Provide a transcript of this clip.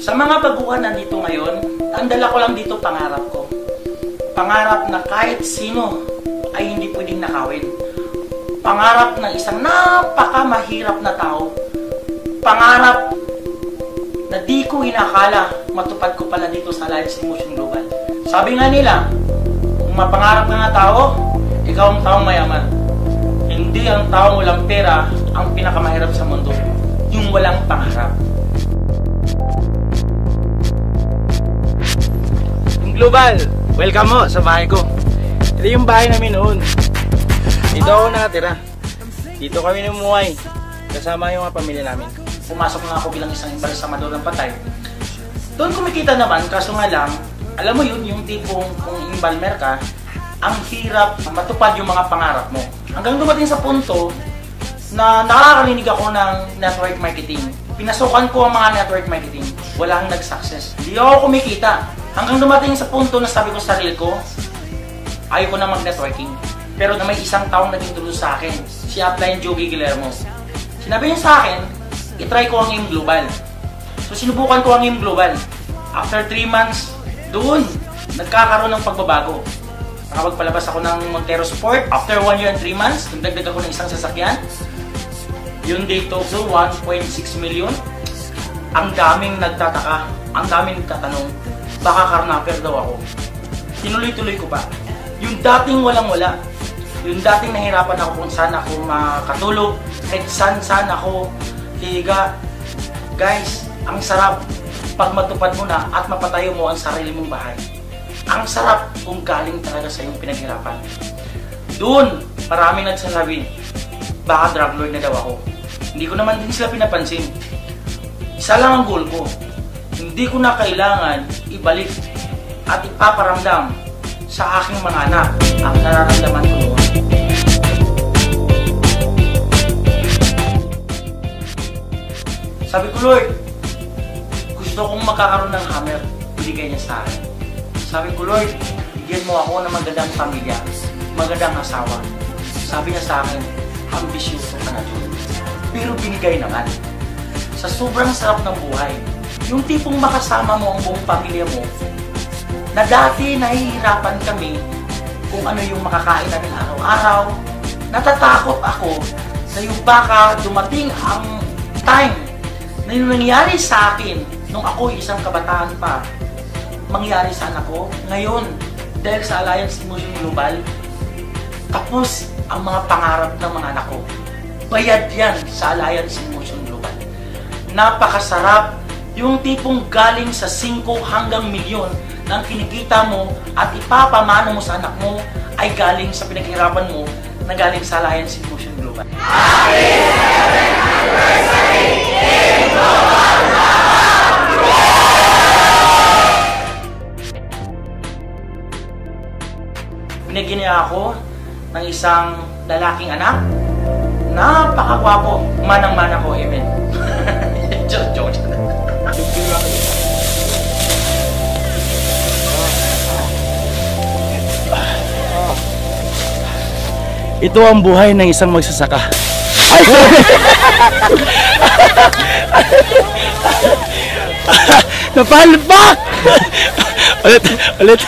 Sa mga baguhan na dito ngayon, ang dala ko lang dito pangarap ko. Pangarap na kahit sino ay hindi pwedeng nakawin. Pangarap ng isang napakamahirap na tao. Pangarap na di ko inakala matupad ko pala dito sa Alliance in Motion Global. Sabi nga nila, kung mapangarap ka nga tao, ikaw ang taong mayaman. Hindi ang taong walang pera ang pinakamahirap sa mundo. Yung walang pangarap. Global, welcome mo sa bahay ko. Ito yung bahay namin noon. Dito ako nakatira. Dito kami numuhay. Kasama yung mga pamilya namin. Pumasok na ako bilang isang embalsamador ng patay. Doon kumikita naman, kaso nga lang, alam mo yun, yung tipong kung embalmer ka, ang hirap matupad yung mga pangarap mo. Hanggang dumating sa punto na nakakarinig ako ng network marketing. Pinasukan ko ang mga network marketing. Walang nag-success. Hindi ako kumikita. Hanggang dumating sa punto na sabi ko sa sarili ko, ayaw ko na mag-networking. Pero na may isang taong naging tulo sa akin, si Upline Joey Guillermo. Sinabi niya sa akin, itry ko ang AIM Global. So sinubukan ko ang AIM Global. After 3 months, doon, nagkakaroon ng pagbabago. Nakapagpalabas ako ng Montero Sport. After 1 year and 3 months, nagdagdag ako ng isang sasakyan. Yung dito, 1.6 million. Ang daming nagtataka, ang daming nagtatanong, baka karnapper daw ako. Tinuloy-tuloy ko pa. Yung dating walang-wala, yung dating nahirapan ako kung saan ako makatulog, kahit saan ako higa. Guys, ang sarap pag matupad mo na at mapatayo mo ang sarili mong bahay. Ang sarap kung galing talaga sa iyong pinaghirapan. Doon, maraming nagsasabi, baka drug lord na daw ako. Hindi ko naman din sila pinapansin. Isa lang ang goal ko. Hindi ko na kailangan ibalik at ipaparamdam sa aking mga anak ang nararamdaman ko noon. Sabi ko, Lord, gusto kong makakaroon ng hammer. Binigay niya sa akin. Sabi ko, Lord, bigyan mo ako ng magandang pamilya, magandang asawa. Sabi niya sa akin, ambisyoso ka na doon. Pero binigay naman. Sa sobrang sarap ng buhay, yung tipong makasama mo ang buong pamilya mo, na dati nahihirapan kami kung ano yung makakain namin araw-araw. Natatakot ako na yung baka dumating ang time na yung nangyari sa akin nung ako'y isang kabataan pa, mangyari sa anak ko. Ngayon, dahil sa Alliance in Motion Global, tapos ang mga pangarap ng mga anak ko. Bayad yan sa Alliance in Motion Global. Napakasarap. Yung tipong galing sa 5 hanggang milyon ng kinikita mo at ipapamano mo sa anak mo ay galing sa pinaghirapan mo na galing sa Alliance in Motion Global. Happy 7th Anniversary AIM Global! Binigyan niya ako ng isang lalaking anak. Napakagwapo. Manang-mana ko, amen. Joke. Ito ang buhay ng isang magsasaka. Ay! Napalpak! Ulit.